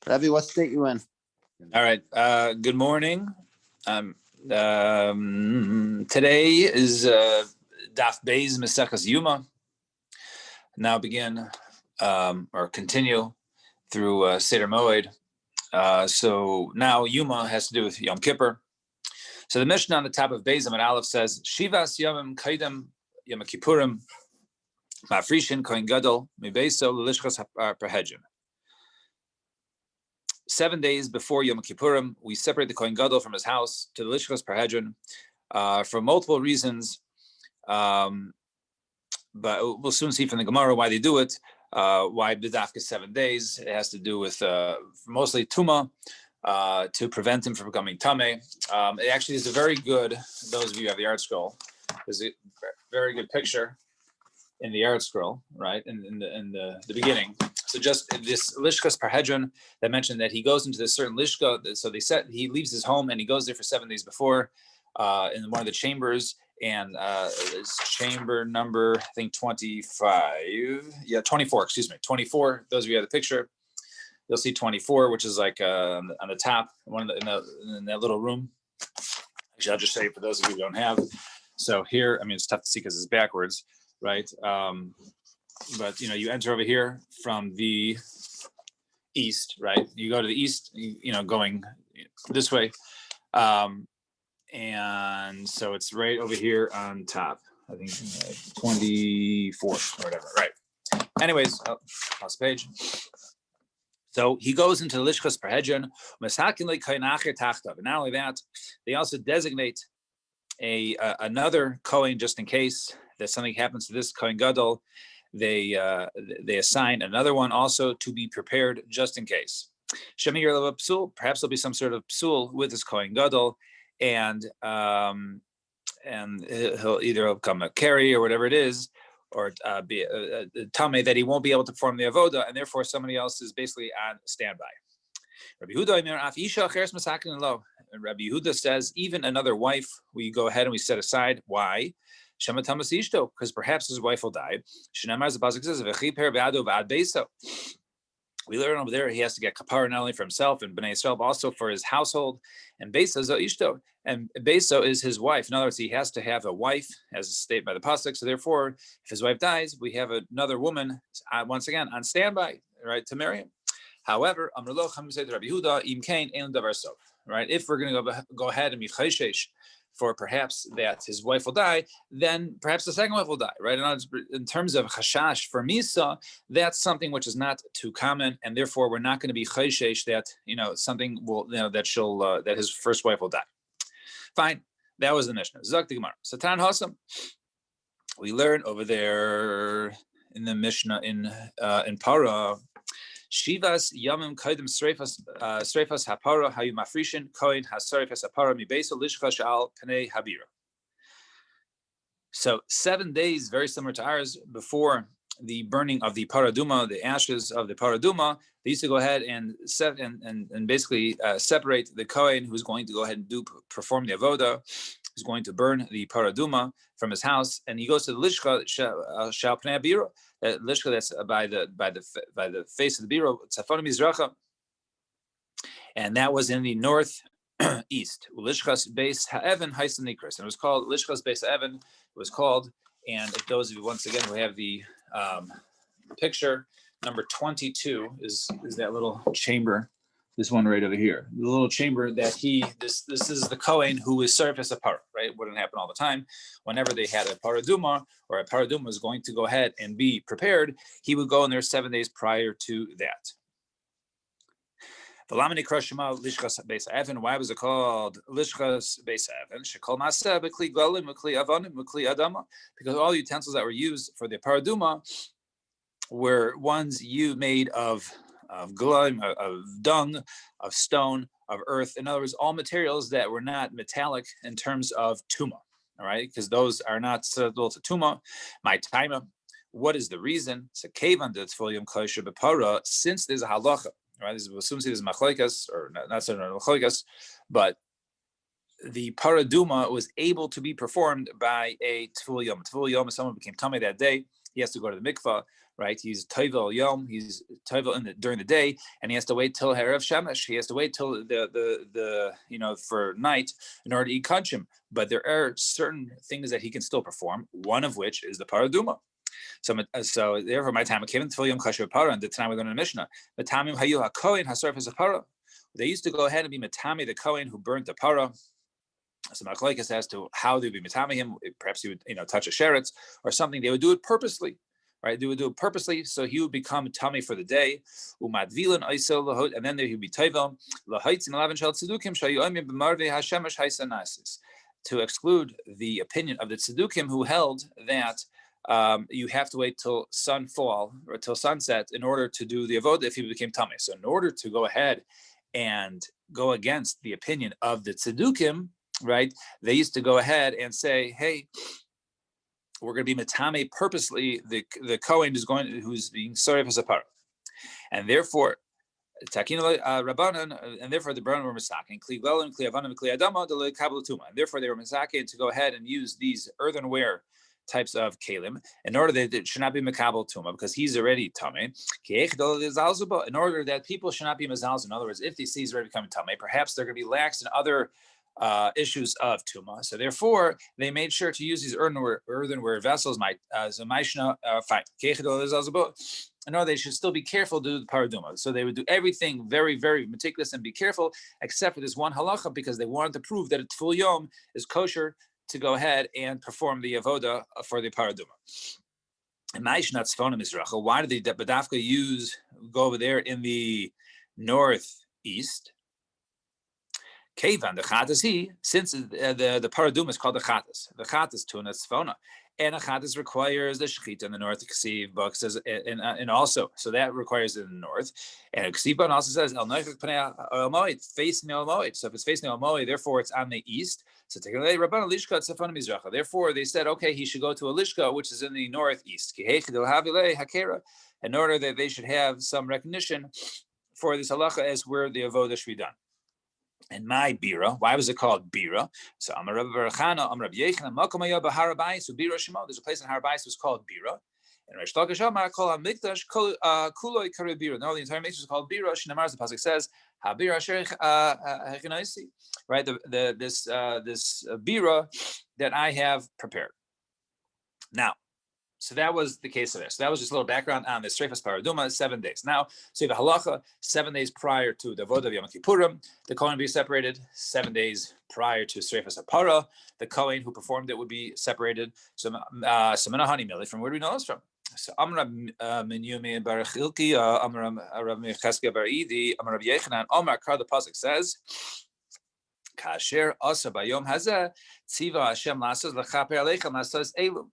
Rabbi, what state you in? All right. Good morning. Today is Daf Beis Maseches Yuma. Now begin or continue through Seder Moed. So now Yuma has to do with Yom Kippur. So the Mishnah on the top of Beis Amud Aleph says, Shivas Yomim Kaidem Yom Kippurim Mafrishin Kohen Gadol Mibeso Lishchas Perhedrin. 7 days before Yom Kippurim, we separate the Kohen Gadol from his house to the Lishchas Perhedrin for multiple reasons. But we'll soon see from the Gemara why they do it. Why B'dafka 7 days? It has to do with mostly Tuma to prevent him from becoming Tameh. It actually is a very good, those of you who have the art scroll, there's a very good picture in the art scroll, right, in the beginning. So just this Lishkas Perhedrin that mentioned that he goes into this certain Lishka, so he leaves his home and he goes there for 7 days before in one of the chambers, and it's chamber number, I think 24, 24. Those of you who have the picture, you'll see 24, which is like on the top, in that little room. Actually, I'll just show you for those of you who don't have. So here, I mean, it's tough to see because it's backwards, right? But you enter over here from the east, right? You go to the east, going this way, and so it's right over here on top. I think 24 or whatever, right? Anyways, last page. So he goes into the Lishchas Perhedrin, and not only that, they also designate another Kohen just in case that something happens to this Kohen Gadol. They assign another one also to be prepared just in case. Perhaps there'll be some sort of psul with this Kohen Gadol, and he'll either become a carry or whatever it is, or be a tameh that he won't be able to perform the avoda, and therefore somebody else is basically on standby. Rabbi Yehuda says even another wife we go ahead and we set aside. Why? Because perhaps his wife will die. We learn over there he has to get kapara not only for himself and Bnei Yisrael, but also for his household. And Beisa zo ishto, and Beisa is his wife. In other words, he has to have a wife, as stated by the pasuk. So therefore, if his wife dies, we have another woman once again on standby, right, to marry him. However, right, if we're going to go ahead and be chayshesh for perhaps that his wife will die, then perhaps the second wife will die, right? In terms of chashash for misa, that's something which is not too common, and therefore we're not going to be chayshesh that something will that his first wife will die. Fine, that was the Mishnah. Zak the Gemara. Satan Hasam. We learn over there in the Mishnah in Para. Shivas Yamim Kaidem Sreifas Hapara Hayu Mafrishin Kohen Hasreifas Hapara Mibeso Lishchash Al Panei Habira. So 7 days, very similar to ours, before the burning of the paraduma, the ashes of the paraduma, they used to go ahead and basically separate the Kohen who's going to go ahead and perform the avoda, who's going to burn the paraduma from his house, and he goes to the Lishcha Shal Panei Habira. Lishka that's by the face of the biro, Tzafon Mizracha, and that was in the northeast. Lishkas Beis Ha'evan Haisen Nikras, and it was called Lishkas Beis Ha'evan. It was called, and if those of you once again we have the picture number 22 is that little chamber. This one right over here, the little chamber that this is the Kohen who is served as a parah, right? It wouldn't happen all the time. Whenever they had a paraduma or a paraduma was going to go ahead and be prepared, he would go in there 7 days prior to that. Why was it called Lishchas Beis Ha'evan? Because all the utensils that were used for the paraduma were ones made of glum, of dung, of stone, of earth. In other words, all materials that were not metallic in terms of tuma, all right? Because those are not susceptible to tuma. My taima, what is the reason? So kevan detzfolium kosher b'para, since there's a halacha, right? This is assume there's machlokes, or not certain machlokes, but the paraduma was able to be performed by a tful yom. Tful yom, if someone became tummy that day, he has to go to the mikvah, right? He's toivel yom, he's toivel during the day, and he has to wait till Herav Shemesh. He has to wait till the for night in order to eat kanchim. But there are certain things that he can still perform, one of which is the paraduma. So therefore, my time came into Yom Kasher Para, and the time we learned in the Mishnah. Matamim hayu hakohen hasarf as a para. They used to go ahead and be matami the kohen who burnt the para. So machlokes as to how they would be matami him. Perhaps he would touch a sheretz or something. They would do it purposely. Right, they would do it purposely, so he would become tummy for the day. And then there he would be tayvel to exclude the opinion of the tzedukim who held that you have to wait till sunfall or till sunset in order to do the avodah if he became tummy. So in order to go ahead and go against the opinion of the tzedukim, right, they used to go ahead and say, hey, we're going to be matame purposely the kohen who's being sorry as a para, and therefore rabbanan, and therefore the Rabbanan were misakin kli glelim kli avanim kli adama de kabel tuma, and therefore they were misakin to go ahead and use these earthenware types of kalim in order that it should not be makabel tuma because he's already tame. In order that people should not be mazals. In other words, if they see he's already becoming tame, perhaps they're going to be lax in other issues of tuma. So therefore, they made sure to use these earthenware vessels. Fine. No, they should still be careful to do the paraduma. So they would do everything very, very meticulous and be careful, except for this one halacha, because they wanted to prove that a tful yom is kosher to go ahead and perform the avoda for the paraduma. And why did the bedafka go over there in the northeast? Kevan, the chatas since the paraduma is called the chatas tuna tzfona, and a chatas requires the shechita in the north. Ksiv book says, and also so that requires it in the north. And Ksiv also says el nochik panei el moed, facing el moed. So if it's facing el moed, therefore it's on the east. So Rabban lishka tzafona mizracha. Therefore they said, okay, he should go to a lishka which is in the northeast. In order that they should have some recognition for this halacha as where the avodah should be done. And my bira, why was it called bira? So Amar Rabbi Barachana, Amar Rabbi Yechina, Makom Hayah B'Harabais, so bira Shemo. There's a place in Harabais was called bira. And Reish Lakish Amar Kol HaMikdash Kuloi Kari Bira. No, the entire mikdash is called bira. Shnamar, the pasuk says, HaBira Asher Hechinaisi. Right, this bira that I have prepared. Now. So that was the case of this. So that was just a little background on the Sreifas Paraduma, 7 days. Now, so you have a halacha, 7 days prior to the Avodah of Yom Kippurim, the Kohen be separated. 7 days prior to Sreifas Apara, the Kohen who performed it would be separated. So, Menahani Mili, from where do we know this from? So, Amr Minyumi Baruch Ilki, Amr Rav Mecheska Bar Idi, Amr Rav Yechanan, Omar Kar, the pasuk says, Kasher Asa Bayom Hazeh, Tziva Hashem Lasos Lechaper Aleichem Lasos Elum.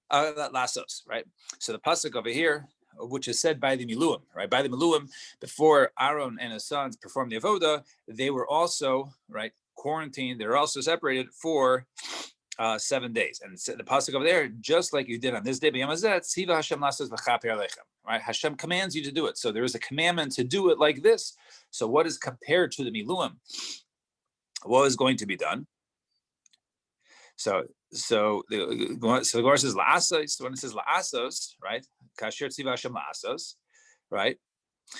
Lasos, right? So the pasuk over here, which is said by the Miluim, right? By the Miluim, before Aaron and his sons performed the avoda, they were also quarantined. They were also separated for 7 days. And the pasuk over there, just like you did on this day, Tziva Hashem Lasos V'chaper Aleichem, right? Hashem commands you to do it. So there is a commandment to do it like this. So what is compared to the Miluim? What is going to be done? So the Gemara says la'asos. When it says la'asos, right? Kasher tziva Hashem la'asos, right?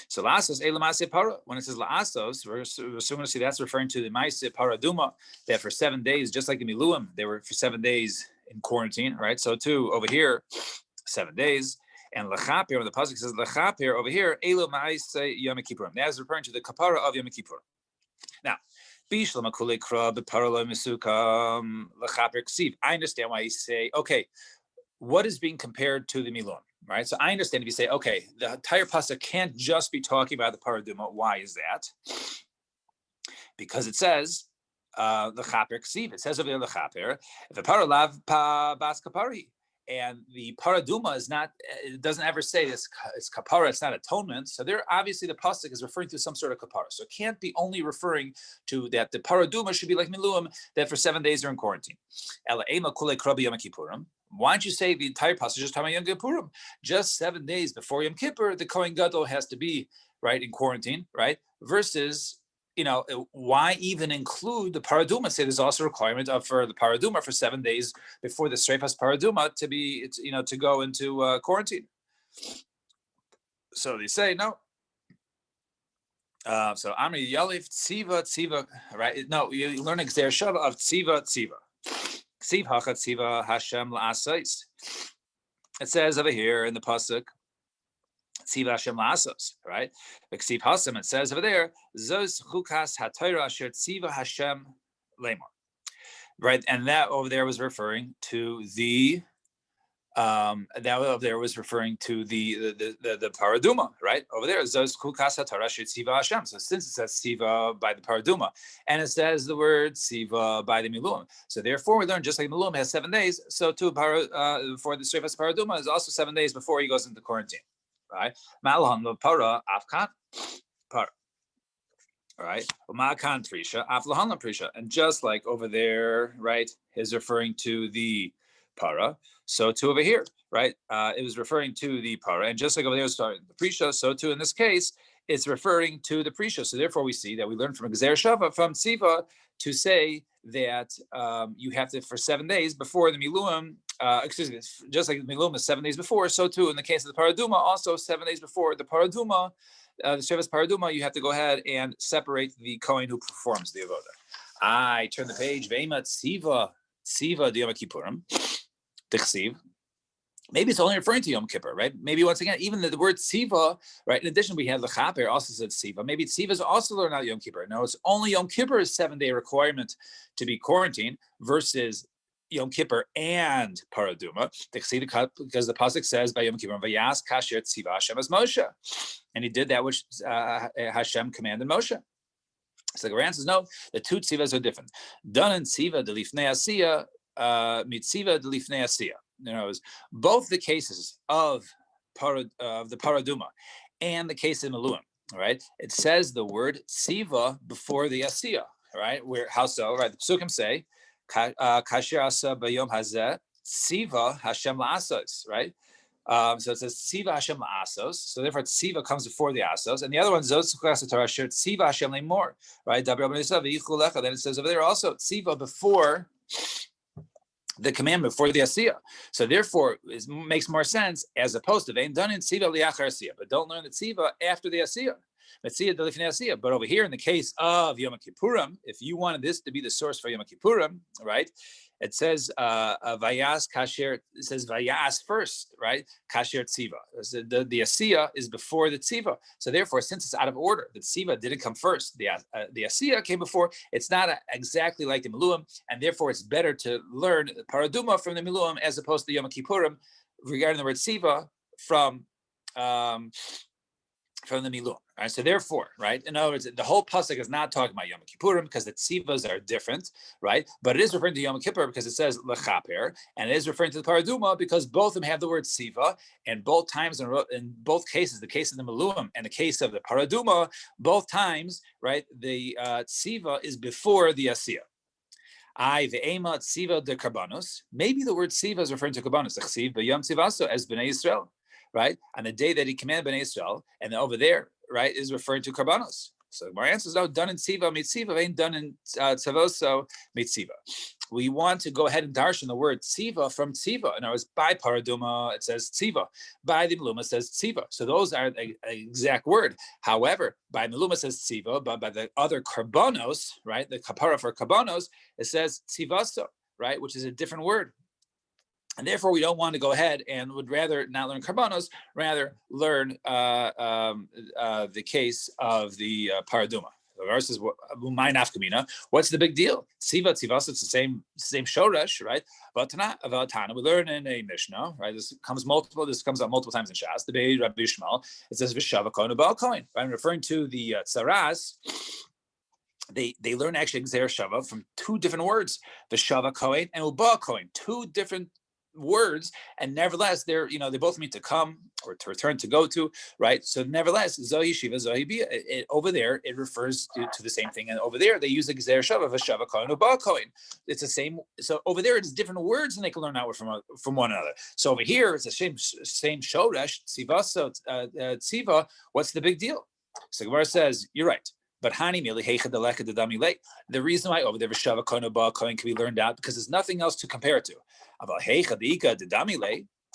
So la'asos elamase para. When it says la'asos, we're soon going to see that's referring to the ma'aseh paraduma, that for 7 days, just like the miluim, they were for 7 days in quarantine, right? So too over here, 7 days. And lechapir, when the pasuk says lechapir over here, elu ma'aseh Yom Kippurim. That is referring to the kapara of Yom Kippur. Now. I understand why you say, okay, what is being compared to the Milon, right? So I understand if you say, okay, the entire pasuk can't just be talking about the paraduma. Why is that? Because it says, the chaper ksiv. It says over there, the chaper, the paralav bas kapari. And the paraduma is not, it doesn't ever say it's kapara, it's not atonement. So there, obviously, the pasuk is referring to some sort of kapara. So it can't be only referring to that the paraduma should be like miluim, that for 7 days they're in quarantine. Why don't you say the entire pasuk is just talking about Yom Kippurim? Just 7 days before Yom Kippur, the Kohen Gadol has to be, right, in quarantine, right? Versus why even include the paraduma? Say there's also a requirement for the paraduma for 7 days before the streifas paraduma to be, to go into quarantine. So they say no. So Amri Yalif Tziva, right? No, you learn Xer Shava of Tziva. Ksiv Hachat Tziva Hashem La'asais. It says over here in the pasuk, Tziva Hashem La'asos, right? The Ksiv Hasem, it says over there, Zos Chukas HaTorah Asher Tziva Hashem Lemor, right? And that over there was referring to the the paraduma, right? Over there, Zos Chukas HaTorah Asher Tziva Hashem. So since it says Tziva by the paraduma, and it says the word Tziva by the Miluim, so therefore we learn just like Miluim has 7 days, so too for the Streifas paraduma is also 7 days before he goes into quarantine. Right? Malhan the para afkan para. All right. Umakan prisha aflahan prisha. And just like over there, right, is referring to the para. So too over here, right? It was referring to the para. And just like over there starting the prisha, so too in this case, it's referring to the prisha. So therefore we see that we learn from Gzer Shava, from Tziva, to say that you have to, for 7 days before the Miluim, just like the Miluim is 7 days before, so too in the case of the Paraduma, also 7 days before the Paraduma, the Shevis Paraduma, you have to go ahead and separate the Kohen who performs the Avodah. I turn the page, Veima Tziva Diyom Kippurim, Tichsiv. Maybe it's only referring to Yom Kippur, right? Maybe once again, even the word Tziva, right? In addition, we have the Chaper also said Tziva. Maybe Tziva is also learned out Yom Kippur. No, it's only Yom Kippur's 7-day requirement to be quarantined versus Yom Kippur and Paraduma. Because the pasuk says by Yom Kippur, Vayas Kasher Tziva Hashem as Moshe, and he did that which Hashem commanded Moshe. So the Quran says no, the two tzivas are different. Done in tziva delifnei asiyah, mitziva delifnei asiyah. Both the cases of the paraduma and the case of Miluim, right? It says the word tziva before the asiyah, right? How so? Right? The psukim say, "Kasher asa bayom hazeh tziva Hashem la'asos," right? So it says tziva Hashem la'asos. So therefore, tziva comes before the asos, and the other one zos Torah shir tziva Hashem le'mor, right? Then it says over there also tziva before the commandment for the asiyah. So therefore, it makes more sense as opposed to vein done in tziva liachar asiyah, but don't learn the tziva after the asiyah. But over here, in the case of Yom Kippurim, if you wanted this to be the source for Yom Kippurim, right? It says vayas kasher. It says vayas first, right? Kasher tziva. The asiyah is before the tziva. So therefore, since it's out of order, the tziva didn't come first. The asiyah came before. It's not exactly like the miluim, and therefore it's better to learn paraduma from the miluim as opposed to Yom Kippurim regarding the word tziva from the miluim. Right? So therefore, right, in other words, the whole pasuk is not talking about Yom Kippurim because the tzivas are different, right? But it is referring to Yom Kippur because it says lechaper, and it is referring to the paraduma because both of them have the word tziva, and both times in both cases, the case of the miluim and the case of the paraduma, both times, right, the tziva is before the asiyah. Ve'ema tziva de karbanos. Maybe the word tziva is referring to karbanos. Chsiv b'yom tzivaso as b'nei Yisrael. Right, on the day that he commanded Bnei Israel, and over there, right, is referring to karbanos. So my answer is no, done in tziva mitziva, ain't done in tzavoso mitziva. We want to go ahead and darshan the word tziva from tziva. In other words, by paraduma it says tziva, by the miluma it says tziva. So those are the exact word. However, by miluma it says tziva, but by the other karbanos, right, the kapara for karbanos, it says tzivaso, right, which is a different word. And therefore, we don't want to go ahead and would rather not learn karbanos, rather learn the case of the paraduma. The verse is what's the big deal? Tziva, tzivas, it's the same shoresh, right? Vatana, we learn in a Mishnah, right? This comes up multiple times in Shas. The Bei Rabbi Yishmael, it says v'shava kohen u'ba'al kohen. I'm referring to the tzaras. They learn actually Gzer Shava from two different words, the Shava Kohen and Uba Kohen, two different words, and nevertheless they both mean to come or to return, to go to, right? So nevertheless, Zohi Shiva, Zohi Bia, over there it refers to the same thing, and over there they use the Gzer Shava, Vashava Kohen, Uba Kohen. It's the same. So over there it's different words, and they can learn out from one another. So over here it's the same Shoresh Tziva. So Tziva, what's the big deal? So Gemara says, you're right. But the reason why over there V'shava Kohen can be learned out because there's nothing else to compare it to.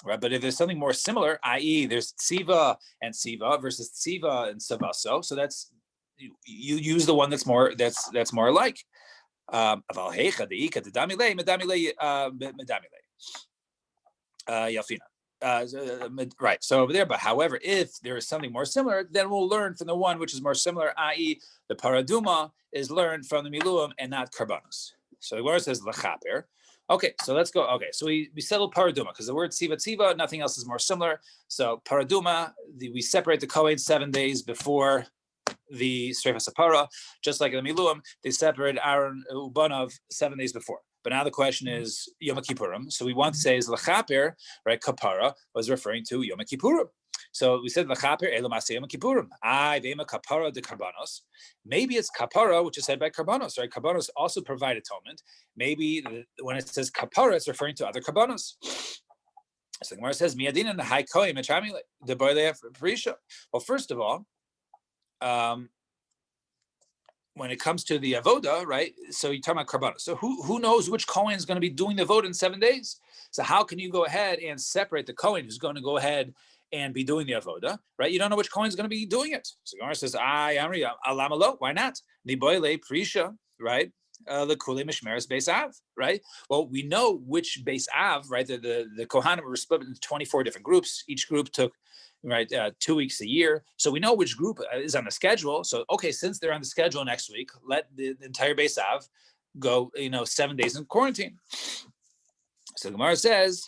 Right, but if there's something more similar, i.e., there's Tziva and Siva versus Tziva and Savaso, so that's you use the one that's more alike. Right. So over there, but however, if there is something more similar, then we'll learn from the one which is more similar, i.e., the paraduma is learned from the miluim and not karbanos. So the word says lachaper. Okay, so let's go. Okay, so we settled paraduma because the word tziva, nothing else is more similar. So paraduma, we separate the kohen 7 days before the Sreifas Sapara, just like in the Miluim, they separated Aaron Ubanav 7 days before. But now the question is Yom Kippurim. So we want to say is Lachaper, right? Kapara was referring to Yom Kippurim. So we said Lachaper Elamase Yom Kippurim. Vema Kapara de Karbanos. Maybe it's Kapara, which is said by Karbanos, right? Karbanos also provide atonement. Maybe when it says Kapara, it's referring to other Karbanos. So the Gemara says Miyadin and the High Koyim the Boile Parisha. Well, first of all, when it comes to the avoda, right? So you're talking about karbanos. So who knows which kohen is going to be doing the avoda in 7 days? So how can you go ahead and separate the kohen who's going to go ahead and be doing the avoda, right? You don't know which kohen is going to be doing it. So Gemara says, Amri, alamalo, why not? Niboile prisha, right? The kule mishmeres beis av, right? Well, we know which beis av, right? The kohanim were split into 24 different groups. Each group took 2 weeks a year. So we know which group is on the schedule. So, okay, since they're on the schedule next week, let the entire Beis Av go, 7 days in quarantine. So the Gemara says,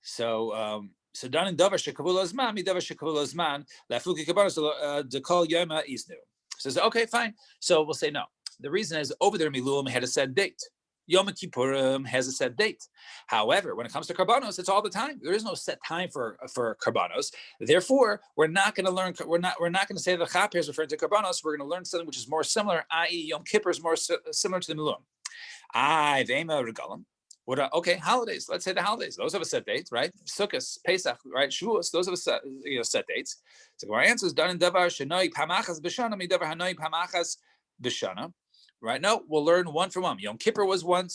so dan in davar shekavul azman, mi davar shekavul azman, lafuki kabanos dekol yoma isnu. Says, okay, fine. So we'll say no. The reason is over there, Miluim had a set date. Yom Kippurim has a set date. However, when it comes to karbanos, it's all the time. There is no set time for karbanos. Therefore, we're not going to learn. We're not going to say the chaper is referring to karbanos. We're going to learn something which is more similar, i.e., Yom Kippur is more similar to the miluim. Vema regalim. Okay, holidays. Let's say the holidays. Those have a set date, right? Sukkot, Pesach, right? Shavuos. Those have a set dates. So our answer is done in davar shenoi pamachas b'shana mi davar hanoi pamachas b'shana. Right? No, we'll learn one from one. Yom Kippur was one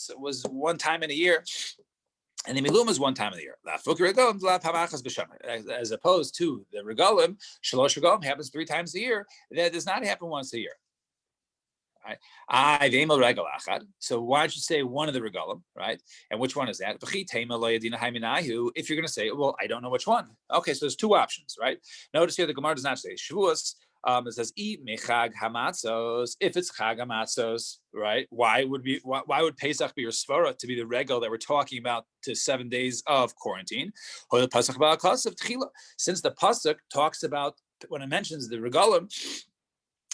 time in a year, and the Miluim is one time in the year. As opposed to the Regalim, Shalosh Regalim happens 3 times a year. That does not happen once a year. Right? So why don't you say one of the Regalim, right? And which one is that? If you're going to say, well, I don't know which one. Okay, so there's 2 options, right? Notice here the Gemara does not say Shavuos. It says eat mechag hamatzos. If it's chag hamatzos, right? Why would Pesach be your svara to be the regal that we're talking about to 7 days of quarantine? Since the pasuk talks about when it mentions the regalim,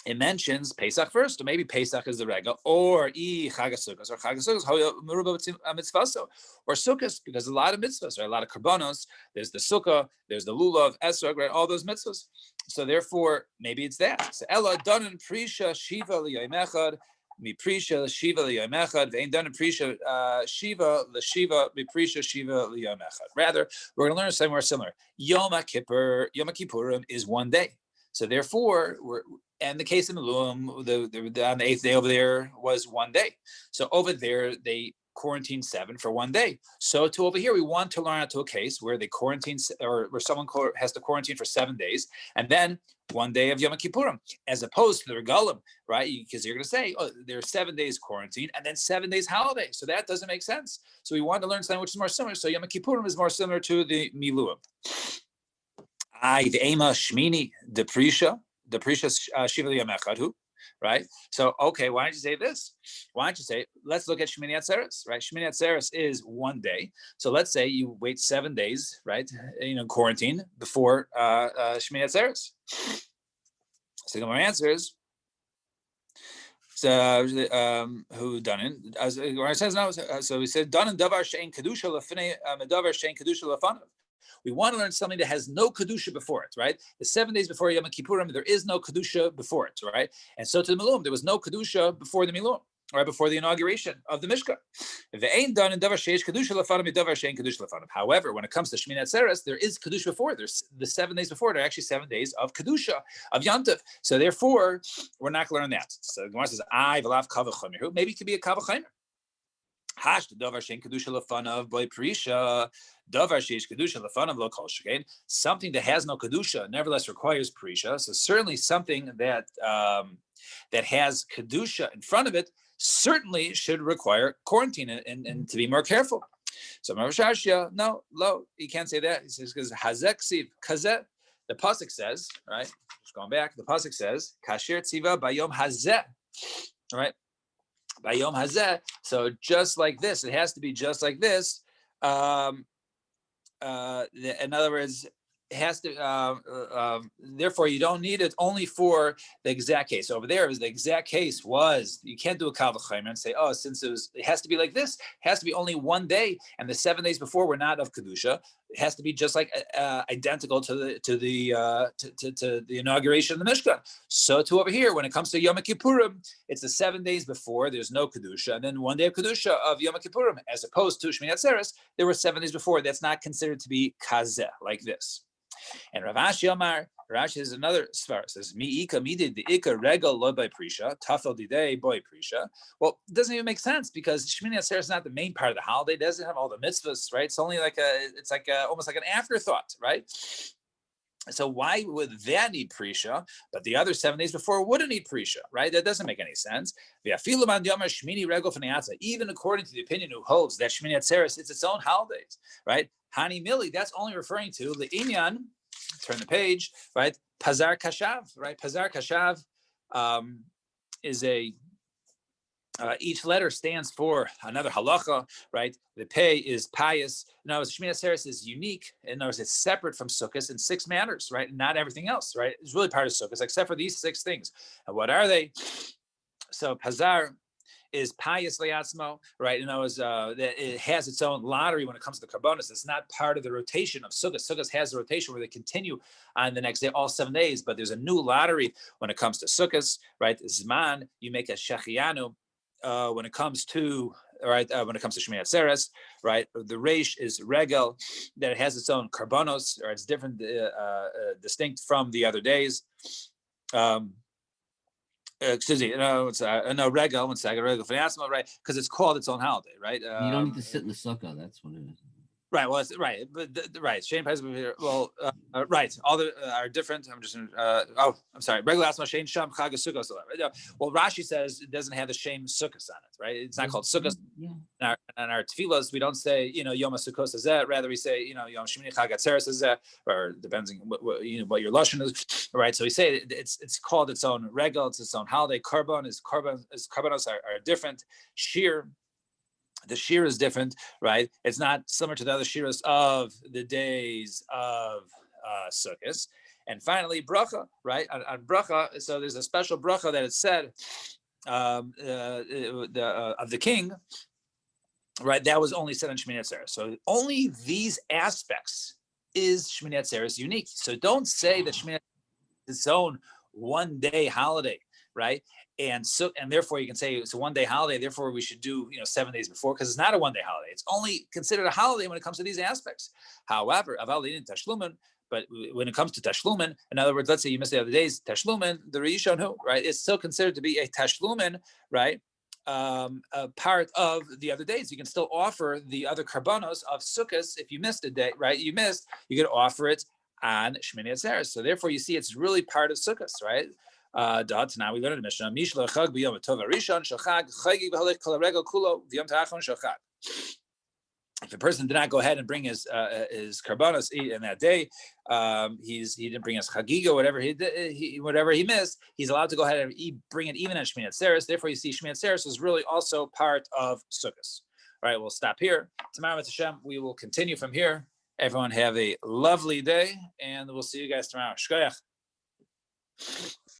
it mentions Pesach first, or maybe Pesach is the regal, or chag sukkos, or chag sukkos or sukkos, because a lot of mitzvahs, right? A lot of karbanos. There's the sukkah, there's the lulav, esrog, right? All those mitzvahs. So therefore, maybe it's that. So Ella danen prisha shiva liyom echad, mi prisha shiva liyom echad, ve'ein danen prisha shiva l'shiva mi prisha shiva liyom echad. Rather, we're going to learn somewhere similar. Yom Kippurim is 1 day. So therefore, and the case in Miluim, on the 8th day over there was 1 day. So over there, they quarantine 7 for 1 day. So to over here, we want to learn out to a case where they quarantine, or where someone has to quarantine for 7 days, and then 1 day of Yom Kippurim, as opposed to the Regalim, right? Because you're going to say, oh, there's 7 days quarantine and then 7 days holiday. So that doesn't make sense. So we want to learn something which is more similar. So Yom Kippurim is more similar to the Miluim. The Ema Shmini, the Prisha Shiva Yom Echad, right? So, okay, why don't you say this? Why don't you say, let's look at Shmini Atzeres, right? Shmini Atzeres is 1 day. So let's say you wait 7 days, right? Quarantine before Shmini Atzeres. So my answer is, who done it? Says no. So we said, done in davar shein kedusha lefnei medavar shein kedusha lefanav. We want to learn something that has no kedusha before it, right? The 7 days before Yom Kippurim, there is no kedusha before it, right? And so to the Miluim, there was no kedusha before the Miluim. right before the inauguration of the Mishkan. However, when it comes to Shmini Atzeres, there is Kedusha before. There's the 7 days before. There are actually 7 days of Kedusha, of Yantiv. So therefore, we're not going to learn that. So the Gemara says, maybe it could be a Kavachimer. Hash the davar shein kedusha lefanav boy prisha, davar sheish kedusha lefanav lo kol shekain. Something that has no kedusha nevertheless requires prisha. So certainly something that that has kedusha in front of it certainly should require quarantine and to be more careful. So Marashashia, no, lo, you can't say that. He says because hazek siv kazet. The pasuk says, right? Just going back, the pasuk says kasher tziva bayom hazeh, right? Bayom hazeh. So just like this, it has to be just like this. In other words, it has to. Therefore, you don't need it only for the exact case. Over there, the exact case was you can't do a kal v'chaymer and say, oh, since it has to be like this, it has to be only 1 day, and the 7 days before were not of kedusha. It has to be just like identical to the inauguration of the Mishkan. So too over here, when it comes to Yom Kippurim, it's the 7 days before. There's no kedusha, and then 1 day of kedusha of Yom Kippurim, as opposed to Shmini Atzeres, there were 7 days before. That's not considered to be kazeh like this. And Rav Ashi Amar, Rashi is another svara. Says miika midid the ika regal lo by prisha tafel didei boy prisha. Well, it doesn't even make sense because Shmini Atzeres is not the main part of the holiday. It doesn't have all the mitzvahs, right? It's only like almost like an afterthought, right? So why would that need prisha, but the other 7 days before wouldn't need prisha, right? That doesn't make any sense. Even according to the opinion who holds that Shmini Atzeres is its own holidays, right? Hani Mili, that's only referring to the inyan. Turn the page, right? Pazar Kashav, right? Pazar Kashav is each letter stands for another halacha, right? The pei is pious. Now, Shmini Atzeres is unique, and it's separate from Sukkot in 6 manners, right? Not everything else, right? It's really part of Sukkot, except for these 6 things. And what are they? So Pazar is pious liatzmo, right? It has its own lottery when it comes to the karbonos. It's not part of the rotation of Sukkot. Sukkot has the rotation where they continue on the next day, all 7 days, but there's a new lottery when it comes to Sukkot, right? Zman, you make a shechianu. When it comes to Shmini Atzeres, right? The reish is regel, that it has its own karbonos, or it's different, distinct from the other days. Excuse me, regel, regel for right? Because it's called its own holiday, right? You don't need to sit in the sukkah. That's what it is. Right. Well, right, but right. Shane Pez. Well, right. All the are different. I'm just. I'm sorry. Regular asma Shane Sham Chag Sukkos. Well, Rashi says it doesn't have the Shane Sukkos on it. Right. It's not called Sukkos. Yeah. In our tefillas, we don't say Yom Sukkos is that. Rather, we say Yom Shmini Chag Atzeres is that, or depends on what your lashon is. Right. So we say it's called its own regel. It's its own holiday. Karbonos are different. Shir. The shir is different, right? It's not similar to the other shiras of the days of Sukkot. And finally, bracha, right? On bracha, so there's a special bracha that it's said of the king, right? That was only said on Shmini Atzeres. So only these aspects is Shmini Atzeres unique. So don't say that Shmini Atzeres is its own 1 day holiday, right? And therefore you can say it's a 1 day holiday. Therefore we should do 7 days before, because it's not a 1 day holiday. It's only considered a holiday when it comes to these aspects. However, but when it comes to tashlumin, in other words, let's say you missed the other days, tashlumin, the rishon, right? It's still considered to be a tashlumin, right? A part of the other days. You can still offer the other karbanos of sukkahs if you missed a day, right? You can offer it on Shmini Atzeres. So therefore, you see, it's really part of sukkahs, right? Now we learn in the Mishnah. If a person did not go ahead and bring his karbanos in that day, he didn't bring his chagiga, whatever he missed, he's allowed to go ahead and bring it even at Shmini Atzeres. Therefore, you see, Shmini Atzeres is really also part of Sukkot. All right, we'll stop here. Tomorrow, Mitzvah Hashem, we will continue from here. Everyone have a lovely day, and we'll see you guys tomorrow. Shkoyach.